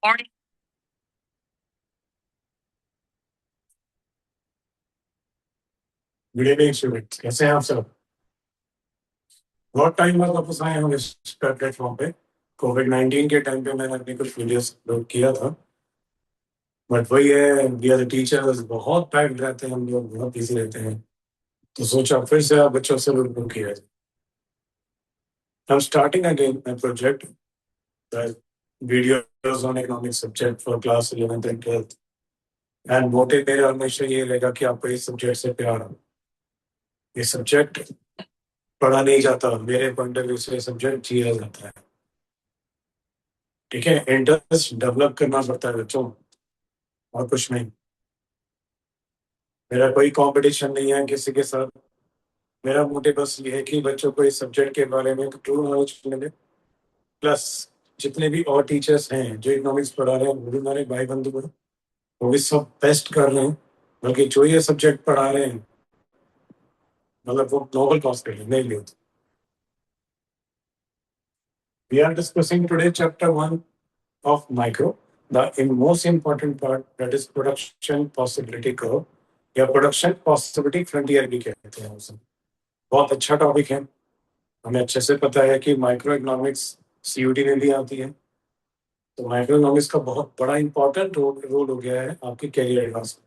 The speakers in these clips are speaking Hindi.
गुड इवनिंग स्टूडेंट्स, कैसे हैं आप सब? बहुत टाइम बाद वापस आए हम इस प्लेटफॉर्म पे। कोविड-19 के टाइम पे मैंने अपनी कुछ वीडियोस अपलोड किया था, बट वही है, वी आर द टीचर्स, बहुत टाइम रहते हैं हम लोग, बहुत बिजी रहते हैं, तो सोचा फिर से आप बच्चों से रूबरू किया जाए। I am starting again my project, the videos on economic subject for class 11th and 12th। And motive मेरा हमेशा ये रहेगा कि आपको इस सब्जेक्ट से प्यार हो। ये सब्जेक्ट पढ़ा नहीं जाता, मेरे पॉइंट ऑफ व्यू से सब्जेक्ट जिया जाता है। ठीक है, इंटरेस्ट डेवलप करना पड़ता है बच्चों, और कुछ नहीं। मेरा कोई कंपटीशन नहीं है किसी के साथ। मेरा मोटिव बस ये है कि बच्चों को इस सब्जेक्ट के बारे में ट्रू नॉलेज मिले, प्लस जितने भी और टीचर्स हैं जो इकोनॉमिक्स पढ़ा रहे हैं वो भी हमारे भाई बंधु हैं, वो भी सब बेस्ट कर रहे हैं। बल्कि जो ये सब्जेक्ट पढ़ा रहे हैं, मतलब वो नोबल कॉज कर रहे हैं, नहीं होते। We are discussing today chapter 1 of micro, the most important part, that is production possibility curve या प्रोडक्शन पॉसिबिलिटी फ्रंटियर भी कहते हैं उसे। बहुत अच्छा टॉपिक है। हमें अच्छे से पता है कि माइक्रो इकोनॉमिक्स सीयूटी में भी आती है, तो माइक्रो इकोनॉमिक्स का बहुत बड़ा इंपॉर्टेंट रोल हो गया है आपके कैरियर एडवांस में।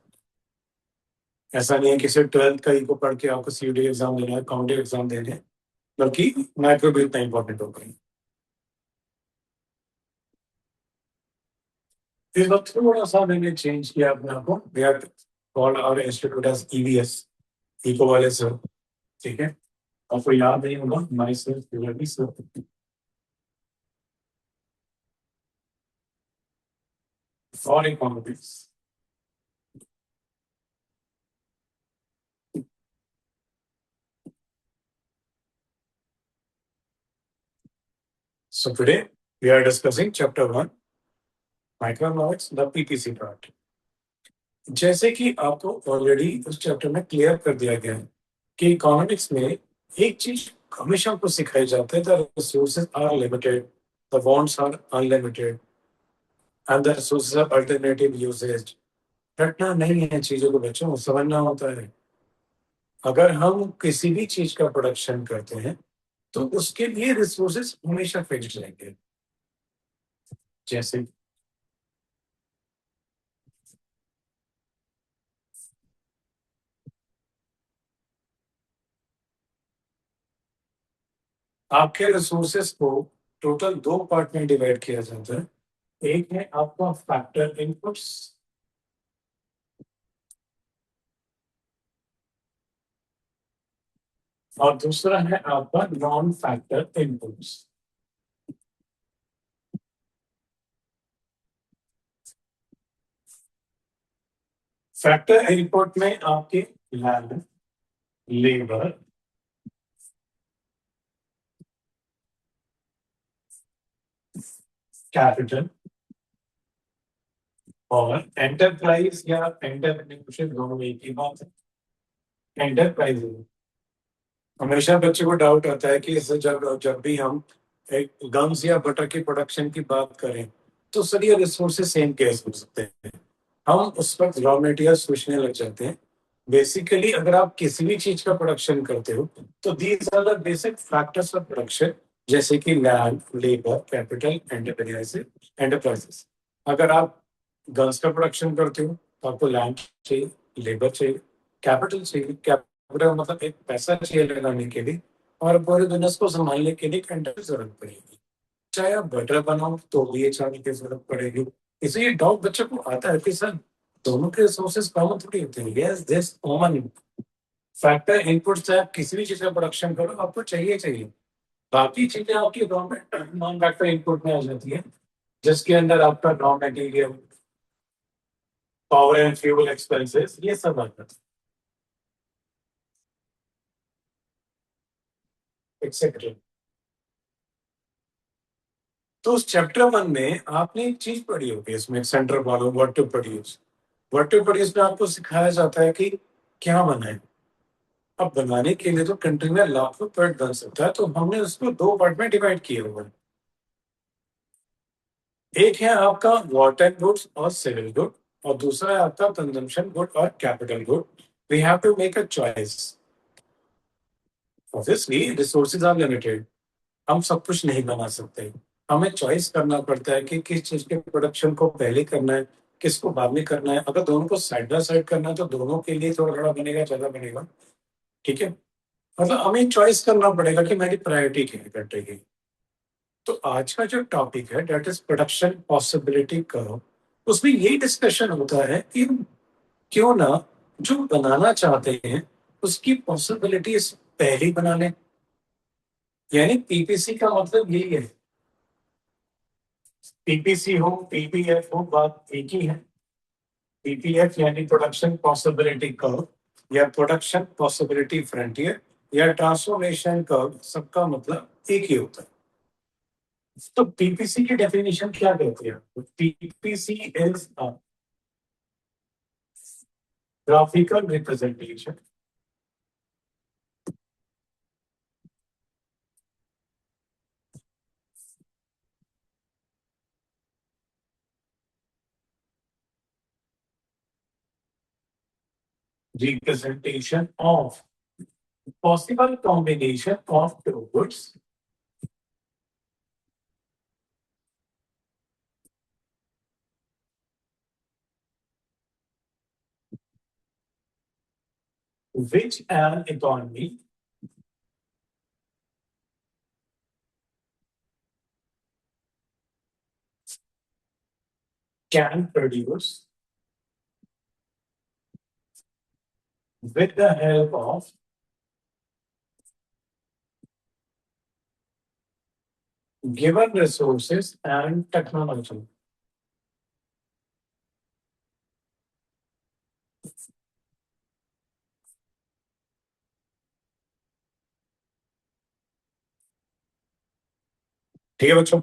ऐसा नहीं है कि सिर्फ 12th का ही को पढ़ के आपको सीयूटी एग्जाम देना है, काउंटी एग्जाम देने हैं, बल्कि माइक्रो भी इतना इंपॉर्टेंट हो गई। इस वक्त थोड़ा सा मैंने चेंज किया अपने आप को। We are called our institute as EVS, eco वाले सर। ठीक है, आपको याद नहीं होगा, myself sir for economics. So today we are discussing chapter 1, microeconomics, the PPC part. जैसे कि आपको ऑलरेडी उस चैप्टर में क्लियर कर दिया गया है कि इकोनॉमिक्स में एक चीज हमेशा आपको सिखाई जाती है, the resources are limited, the wants are unlimited and the resources are alternative usage. रटना नहीं है चीजों को बच्चों, समझना होता है। अगर हम किसी भी चीज का प्रोडक्शन करते हैं तो उसके लिए रिसोर्सेज हमेशा फिक्स्ड रहेंगे। जैसे आपके रिसोर्सेस को टोटल दो पार्ट में डिवाइड किया जाता है। एक है आपका फैक्टर इनपुट्स, और दूसरा है आपका non factor inputs. Factor input में आपके लैंड, लेबर, कैपिटल और एंटरप्राइज या एंटरप्रेन्योरशिप, दोनों एक ही बात है। एंटरप्राइज, हमेशा बच्चे को डाउट आता है कि इसे जब जब भी हम एक गन्स या बटर की प्रोडक्शन की बात करें तो सर ये रिसोर्सेज सेम कैसे हो सकते हैं। हम उस वक्त रॉ मटेरियल सोचने लग जाते हैं। बेसिकली अगर आप किसी भी चीज का प्रोडक्शन करते हो तो these are the basic factors of production, जैसे कि लैंड, लेबर, कैपिटल, एंटरप्राइजेस। अगर आप गन्स का प्रोडक्शन करते हो तो आपको लैंड चाहिए, लेबर चाहिए, कैपिटल चाहिए। कैपिटल मतलब एक पैसा चाहिए लगाने के लिए, और पूरे बिजनेस को संभालने के लिए कंटेंट की जरूरत पड़ेगी। चाहे आप बटर बनाओ तो भी एक चावल की जरूरत पड़ेगी। इसलिए डाउट बच्चों को आता है कि सर दोनों के रिसोर्सेज कॉमन थोड़ी होते हैं। Yes, this common factor input से आप किसी भी चीज का प्रोडक्शन करो आपको चाहिए चाहिए। बाकी चीजें आपकी गवर्नमेंट नॉन फैक्टर इनपुट में आ जाती है, जिसके अंदर आपका raw material, power and fuel expenses, ये सब आता है, एक्सेट्रा। तो उस चैप्टर 1 में आपने एक चीज पढ़ी होगी, इसमें centre follow what to produce. What to produce में आपको सिखाया जाता है कि क्या बनाए। अब बनाने के लिए तो कंट्री में लाखों पार्ट बन सकता है, तो हमने उसको दो पार्ट में डिवाइड किए हुए हैं। एक है आपका वाटर गुड्स और सिविल गुड, और दूसरा है आपका कंजम्पशन गुड और capital good. We have to make a choice. Obviously resources are limited, हम सब कुछ नहीं बना सकते. हमें चॉइस करना पड़ता है कि किस चीज के प्रोडक्शन को पहले करना है, किसको बाद में करना है. अगर दोनों को साइड बाय साइड करना है तो दोनों के लिए थोड़ा थोड़ा बनेगा, ज्यादा बनेगा. ठीक है. मतलब हमें चॉइस करना पड़ेगा कि मेरी प्रायोरिटी क्या है कंट्री की. तो आज का जो टॉपिक है that is production possibility curve. उसमें यही डिस्कशन होता है कि क्यों ना जो बनाना चाहते हैं उसकी पॉसिबिलिटीज पहले ही बना लें. यानी पीपीसी का मतलब यही है. पीपीसी हो पीपीएफ हो, बात एक ही है. पीपीएफ यानी प्रोडक्शन पॉसिबिलिटी कर्व, या प्रोडक्शन पॉसिबिलिटी फ्रंटियर, या ट्रांसफॉर्मेशन कर्व, सबका मतलब एक ही होता है. तो पीपीसी की डेफिनेशन क्या कहती है? PPC is a graphical representation representation of possible combination of two goods which an economy can produce with the help of given resources and technology. ठीक है बच्चों.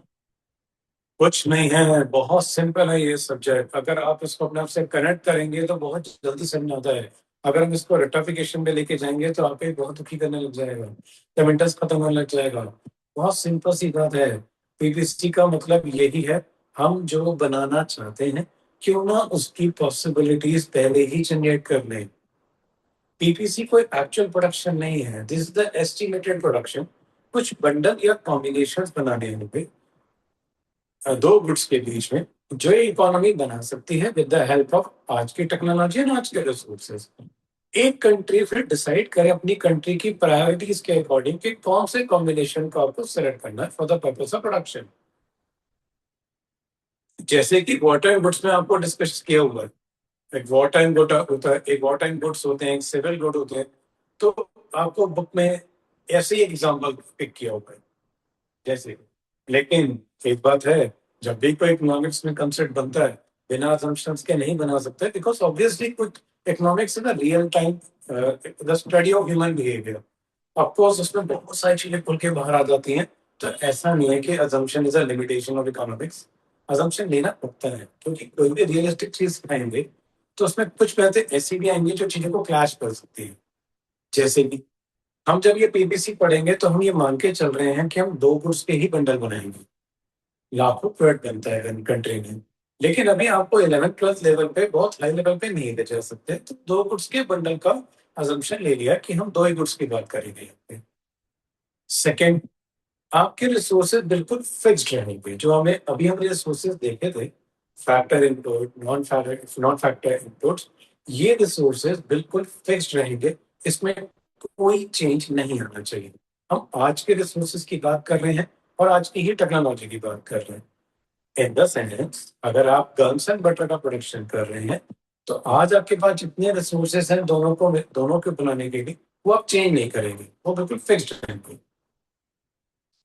कुछ नहीं है, बहुत सिंपल है ये सब्जेक्ट. अगर आप इसको अपने आप से कनेक्ट करेंगे तो बहुत जल्दी समझ आता है. अगर हम इसको रेक्टिफिकेशन पे लेके जाएंगे तो आपको बहुत दुखी करने लग जाएगा, टमेटस खत्म होने लग जाएगा. बहुत सिंपल सी बात है. पीपीसी का मतलब यही है, हम जो बनाना चाहते हैं क्यों ना उसकी पॉसिबिलिटीज पहले ही जनरेट कर लें. पीपीसी कोई एक्चुअल प्रोडक्शन नहीं है, this is the estimated production. कुछ बंडल या कॉम्बिनेशन बनाने होंगे दो गुड्स के बीच में, जो ये इकोनॉमी बना सकती है विद द हेल्प ऑफ आज की टेक्नोलॉजी एंड आज के रिसोर्सेज. एक कंट्री फिर डिसाइड करे अपनी कंट्री की प्रायोरिटीज के अकॉर्डिंग कि कौन से कॉम्बिनेशन को आपको सेलेक्ट करना है for the purpose of production. जैसे कि वाटर एंड गुड्स में आपको डिस्कस किया हुआ है. एक वॉर टाइम गुड होता है, एक वॉर टाइम गुड्स होते हैं, एक सिविल गुड होते हैं. तो आपको बुक में ऐसे ही एग्जाम्पल पिक किया हुआ है जैसे. लेकिन एक बात है, जब भी कोई इकोनॉमिक्स में कंसेप्ट बनता है बिना assumptions के नहीं बना सकते, बिकॉज ऑब्वियसली कुछ economics is the real time the study of human behaviour. Of course उसमें बहुत सारी चीजें खुल के बाहर आ जाती हैं. तो ऐसा नहीं है कि assumption is a limitation of economics. assumption लेना पड़ता है क्योंकि कोई भी रियलिस्टिक चीज सिखाएंगे तो उसमें कुछ बातें ऐसी भी आएंगी जो चीजों को क्लैश कर सकती है. जैसे कि हम जब ये पीपीसी पढ़ेंगे तो हम ये मान के चल रहे हैं कि हम दो गुड्स के ही बंडल बनाएंगे. लाखों प्रोडक्ट बनता है कंट्री में. लेकिन अभी आपको 11th-12th लेवल पे बहुत हाई लेवल पे नहीं ले जा सकते, तो दो गुड्स के बंडल का अजम्पशन ले लिया कि हम दो ही गुड्स की बात करेंगे यहाँ पे. सेकेंड, आपके रिसोर्सेज बिल्कुल फिक्स्ड रहेंगे. जो हमें अभी हम रिसोर्सेज देखे थे, factor input, non factor inputs, ये रिसोर्सेज बिल्कुल फिक्स्ड रहेंगे. इसमें कोई चेंज नहीं आना चाहिए. हम आज के रिसोर्सेज की बात कर रहे हैं और आज की ही टेक्नोलॉजी की बात कर रहे हैं. इन द सेंस अगर आप गन्स एंड बटर का प्रोडक्शन कर रहे हैं तो आज आपके पास जितने रिसोर्सेज हैं दोनों को बनाने के लिए, वो आप चेंज नहीं करेंगे, वो बिल्कुल फिक्स्ड रहेंगे.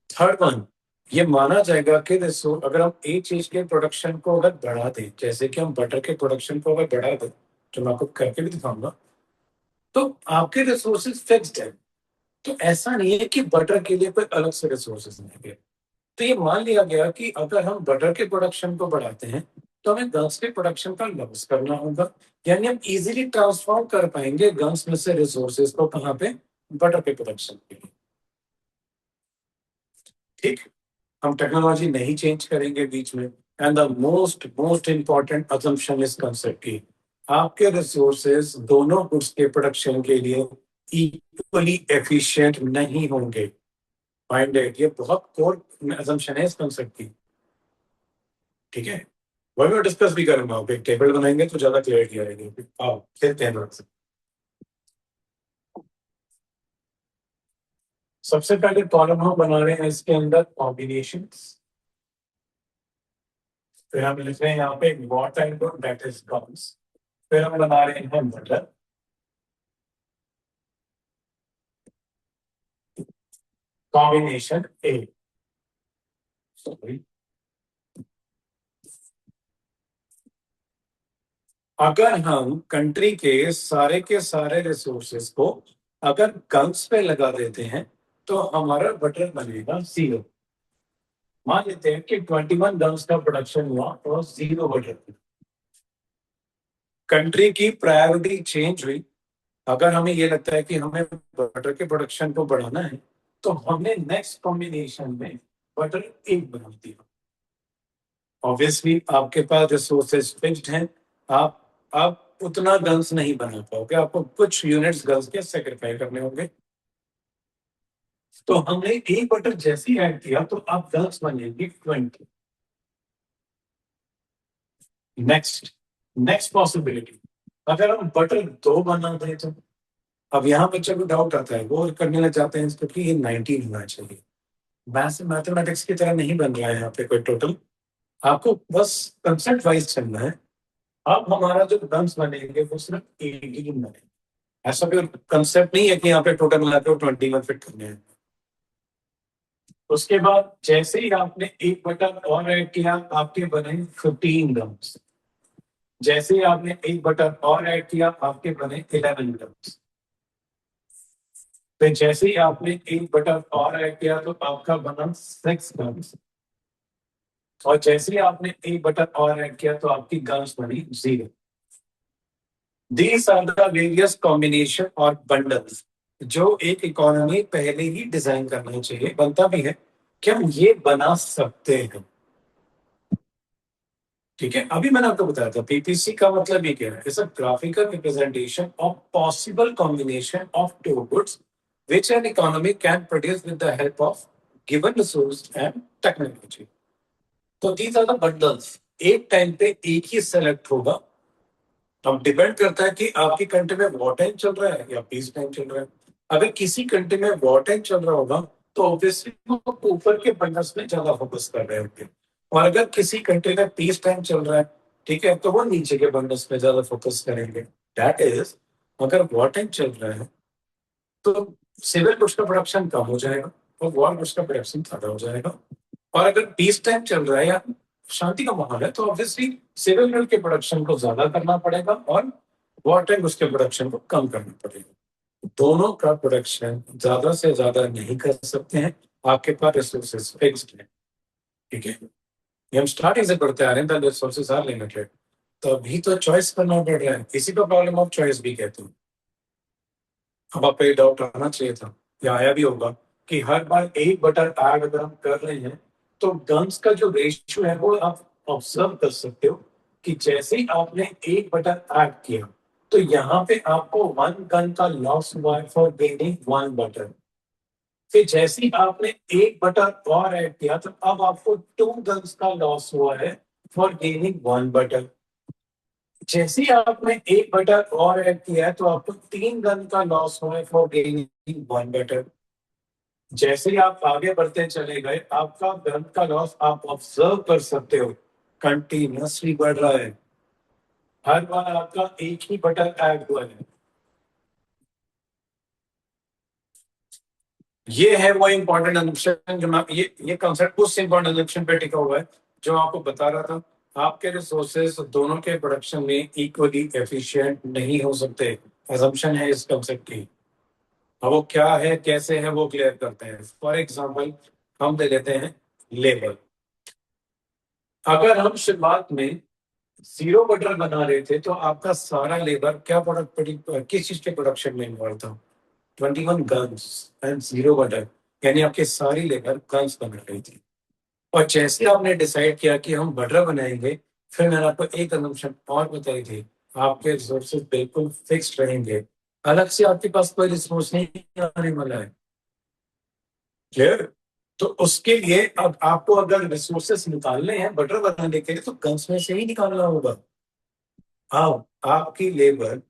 थर्ड वन, ये माना जाएगा कि अगर हम एक चीज के प्रोडक्शन को अगर बढ़ा दें, जैसे कि हम बटर के प्रोडक्शन को अगर बढ़ा दें, जो मैं आपको करके भी दिखाऊंगा, तो आपके रिसोर्सेज फिक्स्ड है. तो ऐसा नहीं है कि बटर के लिए कोई अलग से रिसोर्सेज नहीं है. तो ये मान लिया गया कि अगर हम बटर के प्रोडक्शन को बढ़ाते हैं तो हमें गन्स के प्रोडक्शन का लॉस करना होगा. यानी हम इजीली ट्रांसफॉर्म कर पाएंगे गन्स में से रिसोर्सेज को कहाँ पे, बटर के प्रोडक्शन के लिए. ठीक. हम टेक्नोलॉजी नहीं चेंज करेंगे बीच में. And the most important assumption इस कंसेप्ट की, आपके रिसोर्सेज दोनों गुड्स के प्रोडक्शन के लिए इक्वली एफिशिएंट नहीं होंगे। फाइंड इट, ये बहुत कोर assumption है इस कंसेप्ट की, ठीक है। वही मैं डिस्कस भी करूंगा, एक टेबल बनाएंगे तो ज्यादा क्लियरिटी आएगी। आओ खेलते हैं से। सबसे पहले कॉलम हम बना रहे हैं इसके अंदर कॉम्बिनेशंस, फिर हम लिख रहे हैं यहाँ पे what type of that is comes, फिर हम बना रहे हैं मॉडल, कॉम्बिनेशन ए। अगर हम कंट्री के सारे रिसोर्सेज को अगर गन्स पे लगा देते हैं तो हमारा बटन बनेगा 0। मान लेते हैं कि 21 गन्स का प्रोडक्शन हुआ और 0 बटन। कंट्री की प्रायोरिटी चेंज हुई। अगर हमें ये लगता है कि हमें बटर के प्रोडक्शन को बढ़ाना है तो हमने नेक्स्ट कॉम्बिनेशन में बटर 1 बना दिया। ऑब्वियसली आपके पास रिसोर्सेज फिक्स्ड हैं, आप उतना गन्स नहीं बना पाओगे, आपको कुछ यूनिट्स गन्स के सेक्रीफाई करने होंगे। तो हमने एक बटर जैसे ही ऐड किया तो अब गन्स बनेगी 20। नेक्स्ट पॉसिबिलिटी, अगर हम बटर 2 बना दें तो अब यहाँ बच्चों को डाउट आता है, वो करने लग जाते हैं क्योंकि ये 19 होना चाहिए। मैथमेटिक्स की तरह नहीं बन रहा है यहाँ पे कोई टोटल, आपको बस कंसेप्ट वाइज चलना है। अब हमारा जो टर्म्स बनेंगे वो सिर्फ 18 बनेंगे। ऐसा कोई कंसेप्ट नहीं है कि यहाँ पे टोटल मिला के 21 फिट करने हैं। उसके बाद जैसे ही आपने एक बटन और ऐड किया आपके बने 15 टर्म्स। जैसे ही आपने एक बटन और ऐड किया आपके बने 11 टर्म्स। फिर जैसे ही आपने एक बटन और ऐड किया तो आपका बना 6 टर्म्स। और जैसे ही आपने एक बटन और ऐड किया तो आपकी गन्स बनी 0। These are the various combination और bundles जो एक इकोनॉमी पहले ही डिजाइन करना चाहिए, बनता भी है कि हम ये बना सकते हैं। ठीक है, अभी मैंने आपको बताया था पीपीसी का मतलब ये क्या है, it's a graphical representation of possible combination of two goods which an economy can produce with the help of given resource and technology. तो these are the bundles, एक टाइम पे एक ही सेलेक्ट होगा। अब डिपेंड करता है कि आपकी कंट्री में वॉर टाइम चल रहा है या पीस टाइम चल रहा है। अगर किसी कंट्री में वॉर टाइम चल रहा होगा तो ऑब्वियसली वो ऊपर के बंडल्स में ज्यादा फोकस कर रहे होंगे, और अगर किसी कंट्री में पीस टाइम चल रहा है, ठीक है, तो वो नीचे के बंडल्स में ज्यादा फोकस करेंगे। दैट इज, अगर वॉर टाइम चल रहा है तो सिविल गुड्स का प्रोडक्शन कम हो जाएगा और वॉर गुड्स का प्रोडक्शन ज्यादा हो जाएगा। और अगर पीस टाइम चल रहा है या शांति का माहौल है तो ऑब्वियसली सिविल गुड के प्रोडक्शन को ज्यादा करना पड़ेगा और वॉर टाइम उसके प्रोडक्शन को कम करना पड़ेगा। दोनों का प्रोडक्शन ज्यादा से ज्यादा नहीं कर सकते हैं, आपके पास रिसोर्सेज फिक्स्ड है। ठीक है, ये हम स्टार्टिंग से पढ़ते आ रहे हैं, रिसोर्सेज आर लिमिटेड, तो अभी तो चॉइस करना पड़ रहा है, इसी को प्रॉब्लम ऑफ चॉइस भी कहते हैं। अब आप पे डाउट आना चाहिए था या आया भी होगा कि हर बार एक बटन ऐड अगर हम कर रहे हैं तो गन्स का जो रेशियो है वो आप ऑब्जर्व कर सकते हो कि जैसे ही आपने एक बटन ऐड किया तो यहाँ पे आपको 1 गन का लॉस हुआ है फॉर गेनिंग 1 बटन। फिर जैसे ही आपने एक बटन और ऐड किया तो अब आपको 2 गन्स का लॉस हुआ है फॉर गेनिंग 1 बटन। जैसे ही आपने एक बटन और ऐड किया है तो आपको 3 गन का लॉस हुआ है फॉर गेनिंग 1 बटन। जैसे ही आप आगे बढ़ते चले गए आपका गन का लॉस आप ऑब्जर्व कर सकते हो कंटिन्यूसली बढ़ रहा है, हर बार आपका एक ही बटन ऐड हुआ है। ये है वो इंपॉर्टेंट असम्पशन जो मैं ये कॉन्सेप्ट उस इंपॉर्टेंट असम्पशन पे टिका हुआ है जो आपको बता रहा था, आपके रिसोर्सेज दोनों के प्रोडक्शन में इक्वली एफिशिएंट नहीं हो सकते। असम्पशन है इस कॉन्सेप्ट की। अब वो क्या है कैसे है वो क्लियर करते हैं। फॉर एग्जाम्पल हम ले लेते हैं लेबर। अगर हम शुरुआत में 0 बटर बना रहे थे तो आपका सारा लेबर क्या प्रोडक्ट किस चीज के प्रोडक्शन में इन्वॉल्व था, 21 गन्स एंड 0 बटर, यानी आपकी सारी लेबर गन्स बन रही थी। और जैसे आपने डिसाइड किया कि हम बटर बनाएंगे, फिर मैंने आपको एक assumption और बताई थी, आपके रिसोर्सेज बिल्कुल फिक्स्ड रहेंगे, अलग से आपके पास कोई रिसोर्स नहीं आने वाला है। क्लियर? तो उसके लिए अब आपको अगर रिसोर्सेस निकालने हैं बटर बनाने के लिए तो गन्स में से ही निकालना होगा। अब आपकी लेबर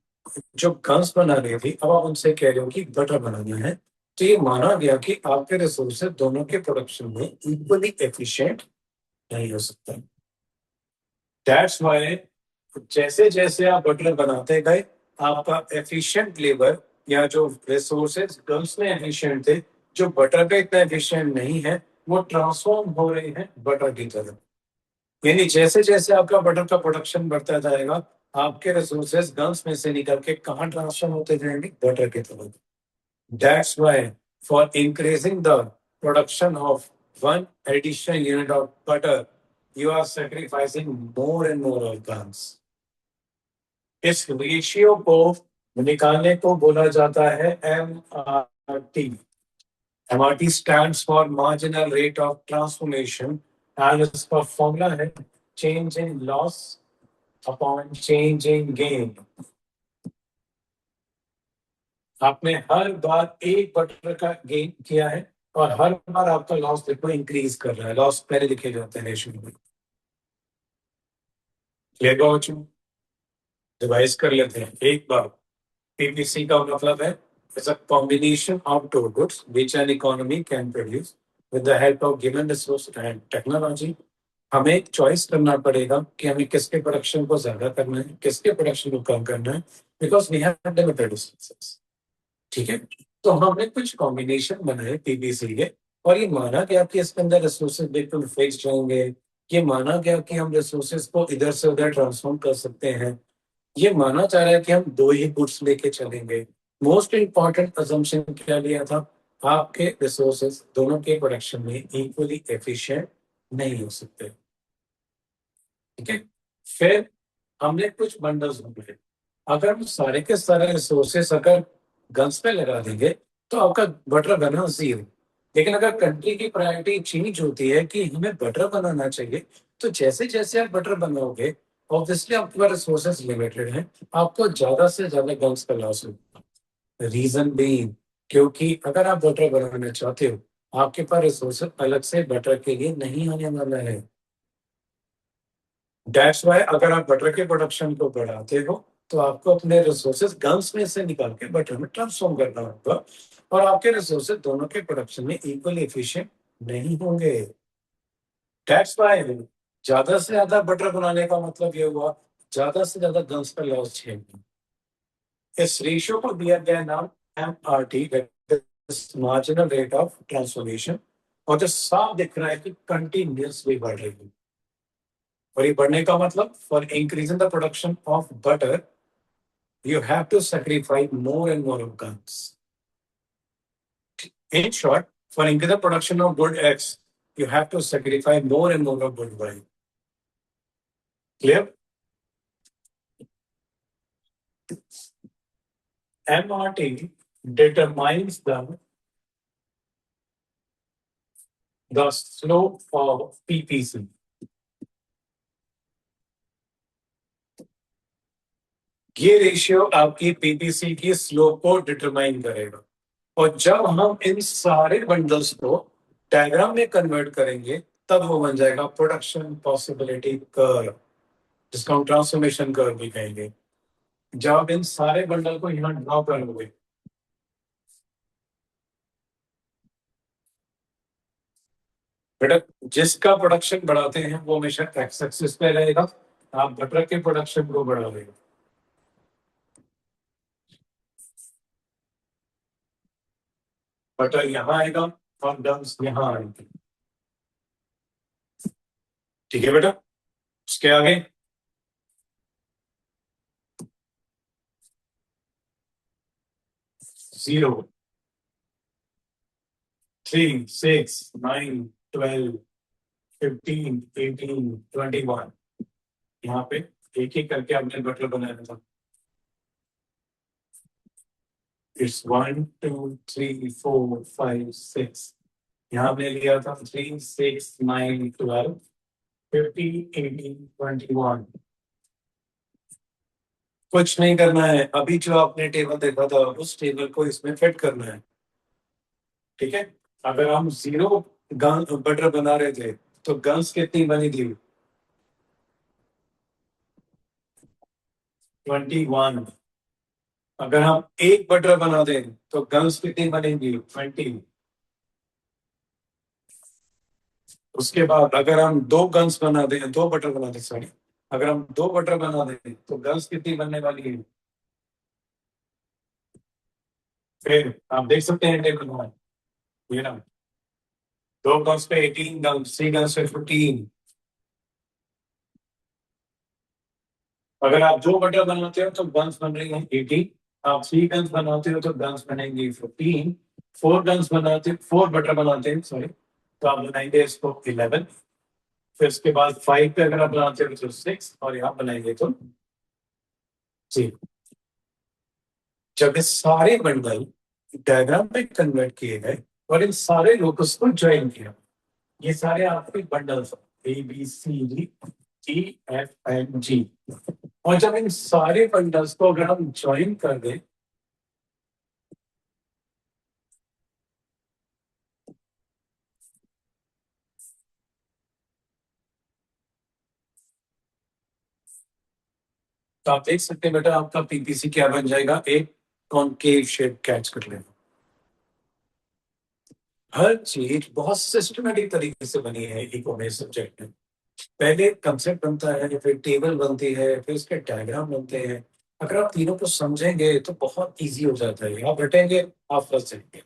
जो गन्स बना रही थी, अब आप उनसे कह रहे हो कि बटर बनाना है, तो ये माना गया कि आपके रिसोर्सेज दोनों के प्रोडक्शन में इक्वली एफिशिएंट नहीं हो सकता। दैट्स व्हाई जैसे जैसे आप बटर बनाते गए, आपका एफिशिएंट लेबर या जो रिसोर्सेज गन्स में एफिशिएंट थे, जो बटर पे इतना एफिशिएंट नहीं है, वो ट्रांसफॉर्म हो रहे हैं बटर की तरफ। यानी जैसे जैसे आपका बटर का प्रोडक्शन बढ़ता जाएगा, आपके रिसोर्सेज गन्स में से निकल के कहाँ ट्रांसफॉर्म होते जाएंगे? बटर की तरफ। That's why for increasing the production of one additional unit of butter, you are sacrificing more and more organs. इस रेशियो को निकालने को बोला जाता है MRT. MRT stands for marginal rate of transformation and इसका फॉर्मूला है change in loss upon change in gain. आपने हर बार एक बटर का गेन किया है और हर बार आपका लॉस देखो इंक्रीज कर रहा है। लॉस पहले लिखे जाते हैं रेशियो में। क्लियर बच्चों? डिवाइस कर लेते हैं एक बार। PPC का मतलब है is a combination of two goods which an economy can produce with the help of given resource and technology. हमें एक चॉइस करना पड़ेगा कि हमें किसके प्रोडक्शन को ज्यादा करना है, किसके प्रोडक्शन को कम करना है, because we have limited resources. ठीक है, तो हमने कुछ कॉम्बिनेशन बनाए पीबीसी के, और ये माना गया कि इसके अंदर रिसोर्सेज बिल्कुल फिक्स्ड होंगे। ये माना गया कि हम रिसोर्सेज को इधर से उधर ट्रांसफॉर्म कर सकते हैं। ये माना जा रहा है कि हम दो ही गुड्स लेके चलेंगे। मोस्ट इंपॉर्टेंट अजम्पशन क्या लिया था? आपके रिसोर्सेज दोनों के प्रोडक्शन में इक्वली एफिशिएंट नहीं हो सकते। ठीक है, फिर हमने कुछ बंडल्स बनाए। अगर हम सारे के सारे रिसोर्सेस अगर गन्स पे लगा देंगे तो आपका बटर बना जीरो। लेकिन अगर कंट्री की प्रायोरिटी चेंज होती है कि हमें बटर बनाना चाहिए, तो जैसे जैसे आप बटर बनाओगे, ऑब्वियसली आपके पास रिसोर्सेज लिमिटेड हैं, आपको ज्यादा से ज्यादा गन्स का लॉस होगा। रीजन बीइंग, क्योंकि अगर आप बटर बनाना चाहते हो, आपके पास रिसोर्सेज अलग से बटर के लिए नहीं आने वाला है। दैट्स वाई अगर आप बटर के प्रोडक्शन को बढ़ाते हो, तो आपको अपने रिसोर्सेज गन्स में से निकाल के बटर में ट्रांसफॉर्म करना होगा, और आपके रिसोर्सेज दोनों के प्रोडक्शन में इक्वली एफिशिएंट नहीं होंगे। दैट्स वाई ज्यादा से ज्यादा बटर बनाने का मतलब ये हुआ ज्यादा से ज्यादा गन्स पर लॉस झेलना। इस रेशियो को दिया गया नाम MRT, marginal rate of transformation, और जो साफ दिख रहा है कि कंटिन्यूसली बढ़ रही है। और ये बढ़ने का मतलब for increasing the production of butter you have to sacrifice more and more organs. In short, for increase the production of good X, you have to sacrifice more and more of good Y. Clear? MRT determines the slope of PPC. ये रेशियो आपकी पीपीसी की स्लोप को डिटरमाइन करेगा। और जब हम इन सारे बंडल्स को डायग्राम में कन्वर्ट करेंगे, तब वो बन जाएगा प्रोडक्शन पॉसिबिलिटी कर्व, जिसको हम ट्रांसफॉर्मेशन कर्व भी कहेंगे। जब आप इन सारे बंडल को यहाँ ड्रॉ करोगे, बेटा जिसका प्रोडक्शन बढ़ाते हैं वो हमेशा एक्स एक्सिस पे रहेगा, आप बटर के प्रोडक्शन को बढ़ाओगे। बटर यहाँ आएगा और डम्स यहाँ आएंगे। ठीक है बेटा, उसके आगे जीरो, 3, 6, 9, 12, 15, 18, 21। यहाँ पे एक एक करके आपने बटर बनाया था। इट्स 1, 2, 3, 4, 5, 6। यहाँ हमने लिया था 3, 6, 9, 12, 15, 18, 21। कुछ नहीं करना है, अभी जो आपने टेबल देखा था उस टेबल को इसमें फिट करना है। ठीक है, अगर हम 0 गन बटर बना रहे थे तो गन्स कितनी बनी थी? 21। अगर हम 1 बटर बना दें तो गन्स कितनी बनेंगी? 20। उसके बाद अगर हम 2 गन्स बना दें, 2 बटर बना दें, सॉरी, अगर हम 2 बटर बना दें तो गन्स कितनी बनने वाली है? फिर आप देख सकते हैं टेबल में, ये ना, 2 गन्स पे 18 गन्स, 3 गन्स पे 15। अगर आप 2 बटर बनाते हो तो गन्स बन रही है 18। आप 3 गन्स बनाते हो तो गन्स बनेंगी 15। 4 गन्स बनाते, 4 बटर बनाते हैं, सॉरी, तो आप बनाएंगे इसको 11। फिर उसके बाद 5 पे अगर आप बनाते हो तो 6, और यहाँ बनाएंगे तो 0। जब ये सारे बंडल डायग्राम में कन्वर्ट किए गए और इन सारे लोकस को ज्वाइन किया, ये सारे आपके bundles A B C D E F N G, और जब इन सारे बंडल्स को अगर हम ज्वाइन कर दें तो आप देख सकते हैं बेटा आपका पीपीसी क्या बन जाएगा, एक कॉन्केव शेप कैच कर लेगा। हर चीज बहुत सिस्टमेटिक तरीके से बनी है ई कॉमर्स सब्जेक्ट में। पहले कंसेप्ट बनता है, फिर टेबल बनती है, फिर उसके डायग्राम बनते हैं। अगर आप तीनों को समझेंगे तो बहुत इजी हो जाता है, आप रटेंगे, आप फंस जाएंगे।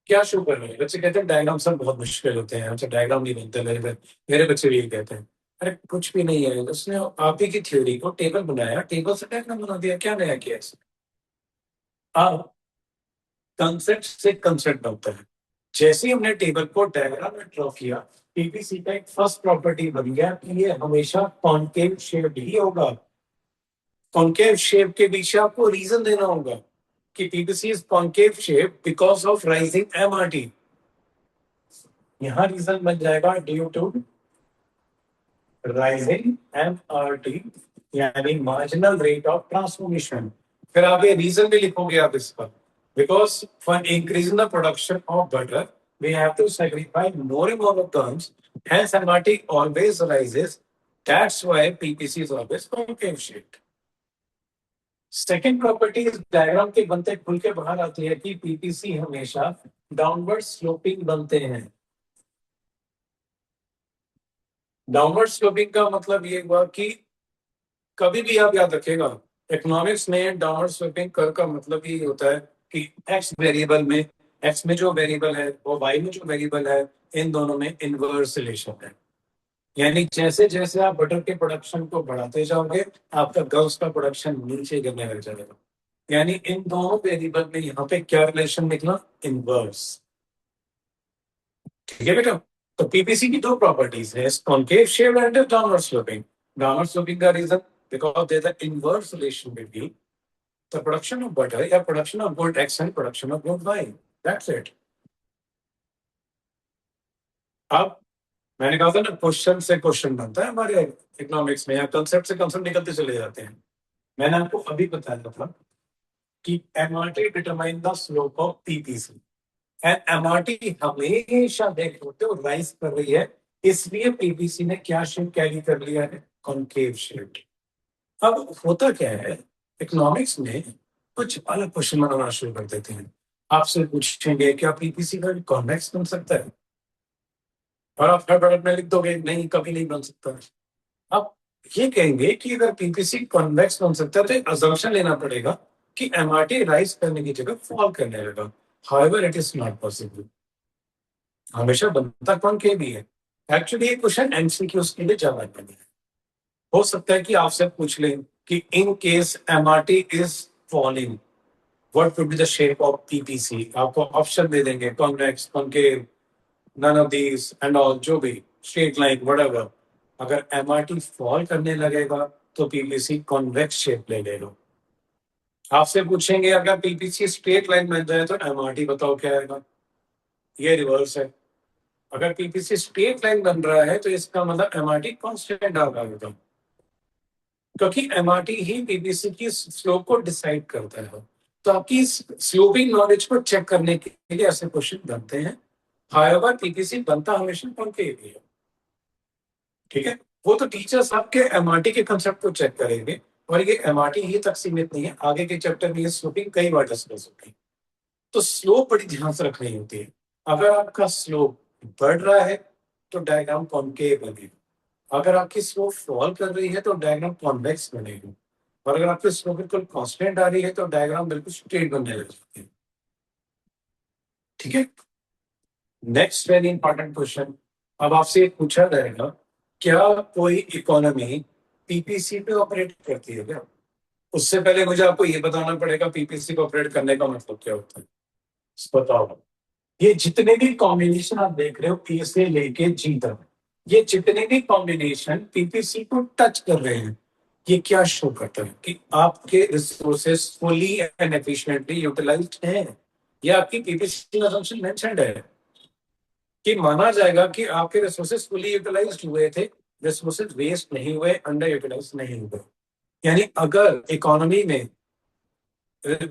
क्या शो कर रहे हैं बच्चे? कहते हैं डायग्राम सर बहुत मुश्किल होते हैं, अच्छा डायग्राम नहीं बनते, मेरे बच्चे भी यही कहते हैं। अरे कुछ भी नहीं है, उसने आप ही की थ्योरी को टेबल बनाया, टेबल से डायग्राम बना दिया, क्या नया किया इसमें? अब कंसेप्ट से कंसेप्ट बनता है। जैसे ही हमने टेबल को डायग्राम में ड्रॉ किया, पीपीसी का एक फर्स्ट प्रॉपर्टी बन गया कि ये हमेशा कॉन्केव शेप ही होगा। कॉन्केव शेप के पीछे आपको रीजन देना होगा कि PPC is concave shape because of rising MRT. यहां रीजन बन जाएगा ड्यू टू राइजिंग एमआरटी, यानी मार्जिनल रेट ऑफ ट्रांसफॉर्मेशन। फिर आगे रीजन भी लिखोगे आप इसका, because for increasing the production of butter we have to sacrifice more amount of terms, hence MRT always rises. That's why PPC is always concave shaped. Second property इस डायग्राम के बनते खुल के बाहर आती है कि पीपीसी हमेशा डाउनवर्ड स्लोपिंग बनते हैं। डाउनवर्ड स्लोपिंग का मतलब ये हुआ कि कभी भी आप याद रखेगा, इकोनॉमिक्स में डाउनवर्ड स्लोपिंग कर का मतलब ये होता है कि एक्स वेरिएबल में, एक्स में जो वेरिएबल है और वाई में जो वेरिएबल है, इन दोनों में इनवर्स रिलेशन है। यानी जैसे जैसे आप बटर के प्रोडक्शन को बढ़ाते जाओगे, आपका गर्ल्स का प्रोडक्शन नीचे गिरने लग जाएगा। यानी इन दोनों वेरिएबल में यहाँ पे क्या रिलेशन निकला? इनवर्स। ठीक है बेटा, तो पीपीसी की दो प्रॉपर्टीज है, concave shape and downward sloping. Downward sloping का reason because there is inverse relation between the production of butter या production of good X and production of good Y. That's it. अब मैंने कहा था ना, क्वेश्चन से क्वेश्चन बनता है हमारे इकोनॉमिक्स में, या कंसेप्ट से कंसेप्ट निकलते चले जाते हैं। मैंने आपको अभी बताया था कि MRT determine the slope of PPC, and MRT हमेशा देख होते हो राइज कर रही है, इसलिए पीपीसी ने क्या शेप कैरी कर लिया है? Concave shape. अब होता क्या है, इकोनॉमिक्स में कुछ अलग क्वेश्चन बनाना शुरू कर देते हैं। आपसे पूछेंगे क्या पीपीसी का कॉन्वेक्स बन सकता है, और आप हड़बड़ में लिख दोगे नहीं, कभी नहीं बन सकता। अब ये कहेंगे कि अगर पीपीसी कॉन्वेक्स बन सकता है तो अजम्पशन लेना पड़ेगा कि एमआरटी राइज करने की जगह फॉल करने लगा। However it is not possible, हमेशा बनता कॉन्केव ही है। एक्चुअली ये क्वेश्चन एमसीक्यूज के लिए ज्यादा बने हैं। हो सकता है कि आपसे पूछ लें कि in case MRT is falling, what would be the shape of PPC. आपको ऑप्शन दे देंगे, convex, concave, none of these and all, जो भी, स्ट्रेट लाइन, व्हाटएवर। अगर एमआरटी फॉल करने लगेगा तो पीपीसी कॉन्वेक्स शेप ले लेगा। आपसे पूछेंगे अगर पीपीसी स्ट्रेट लाइन बन जाए तो एमआरटी बताओ क्या आएगा? ये रिवर्स है। अगर पीपीसी स्ट्रेट लाइन बन रहा है तो इसका मतलब एमआरटी कांस्टेंट आ रहा होगा, क्योंकि एमआरटी ही पीपीसी की स्लोप को डिसाइड करता है। तो आपकी स्लोपिंग नॉलेज को चेक करने के लिए ऐसे क्वेश्चन बनते हैं। हाउएवर पीपीसी बनता हमेशा कॉनकेव ही है, ठीक है। वो तो टीचर्स आपके एमआरटी के कंसेप्ट को चेक करेंगे, और ये एमआरटी ही तक सीमित नहीं है, आगे के चैप्टर में ये स्लोपिंग कई बार डिस्कस होगी। तो स्लोप बड़ी ध्यान से रखनी होती है। अगर आपका स्लोप बढ़ रहा है तो डायग्राम कॉनकेव बनेगा, अगर आपकी स्लोप फॉल कर रही है तो डायग्राम कॉन्वेक्स बनेगा, और अगर आपकी स्लोप बिल्कुल कांस्टेंट आ रही है तो डायग्राम बिल्कुल स्ट्रेट बनने लग जाती है, ठीक है। नेक्स्ट वेरी इंपॉर्टेंट क्वेश्चन, अब आपसे पूछा जाएगा, क्या कोई इकोनॉमी पीपीसी पे ऑपरेट करती है क्या? उससे पहले मुझे आपको ये बताना पड़ेगा पीपीसी पे ऑपरेट करने का मतलब क्या होता है। बताओ, ये जितने भी कॉम्बिनेशन आप देख रहे हो ए से लेके जी तक, ये जितने भी कॉम्बिनेशन पीपीसी को टच कर रहे हैं, ये क्या शो करता है कि आपके resources fully and efficiently utilised हैं। ये आपकी पीपीसी में असम्पशन मेंशन्ड है कि माना जाएगा कि आपके रिसोर्सेस फुली यूटिलाइज्ड हुए थे, रिसोर्सेज वेस्ट नहीं हुए, अंडर यूटिलाइज नहीं हुए। यानी अगर इकोनॉमी में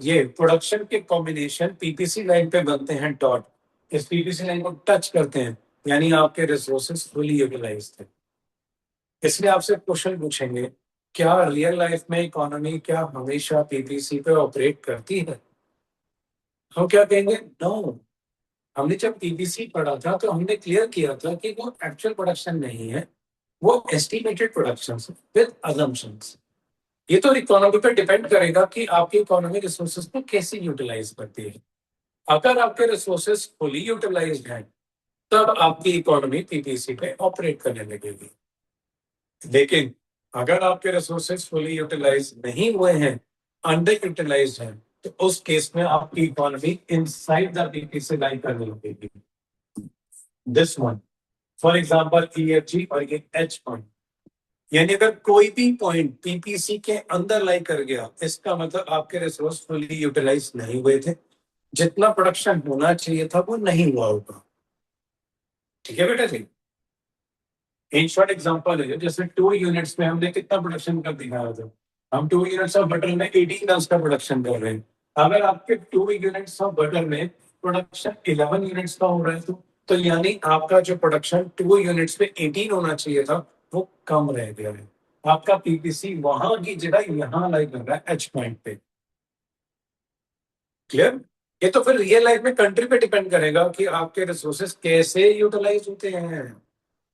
ये प्रोडक्शन के कॉम्बिनेशन पीपीसी लाइन पे बनते हैं डॉट, इस पीपीसी लाइन को टच करते हैं, यानी आपके रिसोर्सेज फुली यूटिलाइज थे। इसलिए आपसे क्वेश्चन पूछेंगे, क्या रियल लाइफ में इकोनॉमी क्या हमेशा पीपीसी पे ऑपरेट करती है? हम क्या कहेंगे, नो। हमने जब पीपीसी पढ़ा था तो हमने क्लियर किया था कि वो एक्चुअल प्रोडक्शन नहीं है, वो एस्टिमेटेड प्रोडक्शन विद अजम्पशंस। ये तो इकोनॉमी पे डिपेंड करेगा कि आपकी इकोनॉमी रिसोर्सेज को कैसे यूटिलाइज करती है। अगर आपके रिसोर्सेज फुली यूटिलाइज्ड हैं, तब आपकी इकोनॉमी पीपीसी पे ऑपरेट करने लगेगी। लेकिन अगर आपके रिसोर्सेज फुली यूटिलाइज नहीं हुए हैं, अंडर यूटिलाइज हैं, तो उस केस में आपकी economy inside the PPC line करने लगेगी। This one for example EFG और ये एच पॉइंट, यानी अगर कोई भी पॉइंट पीपीसी के अंदर लाई कर गया, इसका मतलब आपके रिसोर्स फुली यूटिलाइज नहीं हुए थे, जितना प्रोडक्शन होना चाहिए था वो नहीं हुआ होगा, ठीक है बेटा जी। इन शॉर्ट एग्जांपल है, जैसे 2 यूनिट्स में हमने कितना प्रोडक्शन कर दिखाया था, हम 2 यूनिट्स ऑफ बटर में 18 टन का प्रोडक्शन कर रहे हैं। अगर आपके 2 यूनिट्स ऑफ बटर में प्रोडक्शन 11 यूनिट्स का हो रहा है, तो यानी आपका जो प्रोडक्शन 2 यूनिट्स पे 18 होना चाहिए था, वो कम रह गया है। आपका पीपीसी वहां की जगह यहाँ लाई कर रहा है एच पॉइंट पे। क्लियर? ये तो फिर रियल लाइफ में कंट्री पे डिपेंड करेगा कि आपके रिसोर्सेस कैसे यूटिलाइज होते हैं।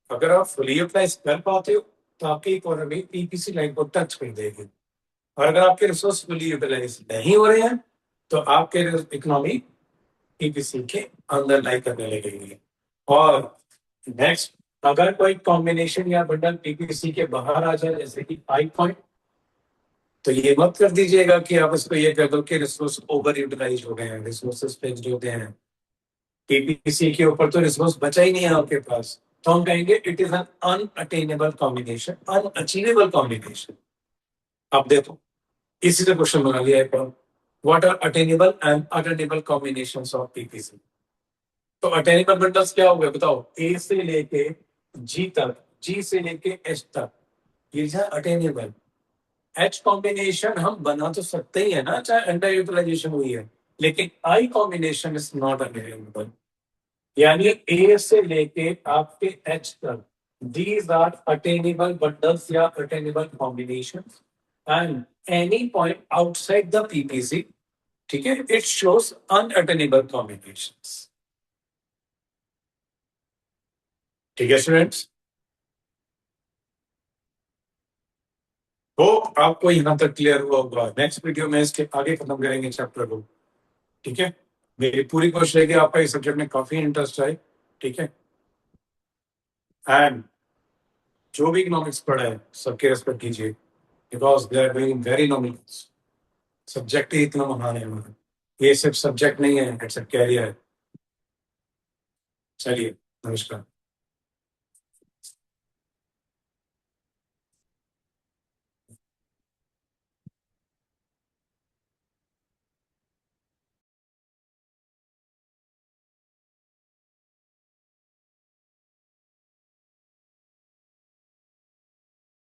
अगर आप फुली यूटिलाइज कर पाते हो तो आपकी इकोनॉमी पीपीसी लाइन को टच कर देगी, और अगर आपके रिसोर्स फुली यूटिलाइज नहीं हो रहे हैं तो आपके इकोनॉमी पीपीसी के अंदर लाई करने लगेगी। और नेक्स्ट, अगर कोई कॉम्बिनेशन या बंडल पीपीसी के बाहर आ जाए, जैसे कि 5 पॉइंट, तो ये मत कर दीजिएगा कि आप इसको ये कह दो कि रिसोर्स ओवर यूटिलाइज हो गए हैं, रिसोर्सेज फिक्स्ड होते हैं, पीपीसी के ऊपर तो रिसोर्स बचा ही नहीं है आपके पास, तो हम कहेंगे it is an unattainable combination, unachievable combination. अब देखो, इसी से क्वेश्चन बना लिया है, what are attainable and attainable combinations of PPC. तो अटेनेबल बंडल्स क्या हो गए बताओ, ए से लेके जी तक, जी से लेके एच तक, ये है अटेनेबल। एच कॉम्बिनेशन हम बना तो सकते ही है ना, चाहे अंडर यूटिलाइजेशन हुई है, लेकिन आई कॉम्बिनेशन इज नॉट अटेनेबल। यानी ए से लेके आपके एच तक, दीज आर अटेनेबल बंडल्स या attainable combination, and any point outside the PPC, ठीक है, इट शोज अनअटेनेबल कॉम्बिनेशंस। ठीक है स्टूडेंट्स, होप आपको यहां तक क्लियर हुआ होगा। नेक्स्ट वीडियो में इसके आगे खत्म करेंगे चैप्टर को, ठीक है। मेरी पूरी कोशिश है कि आपका इस सब्जेक्ट में काफी इंटरेस्ट आए, ठीक है। एंड जो भी इकोनॉमिक्स पढ़ा है सबके रेस्पेक्ट कीजिए, because they are doing very nominals. Subject ही इतना महान है हमारा, ये सिर्फ सब्जेक्ट नहीं है, इट्स अ कैरियर। चलिए, नमस्कार।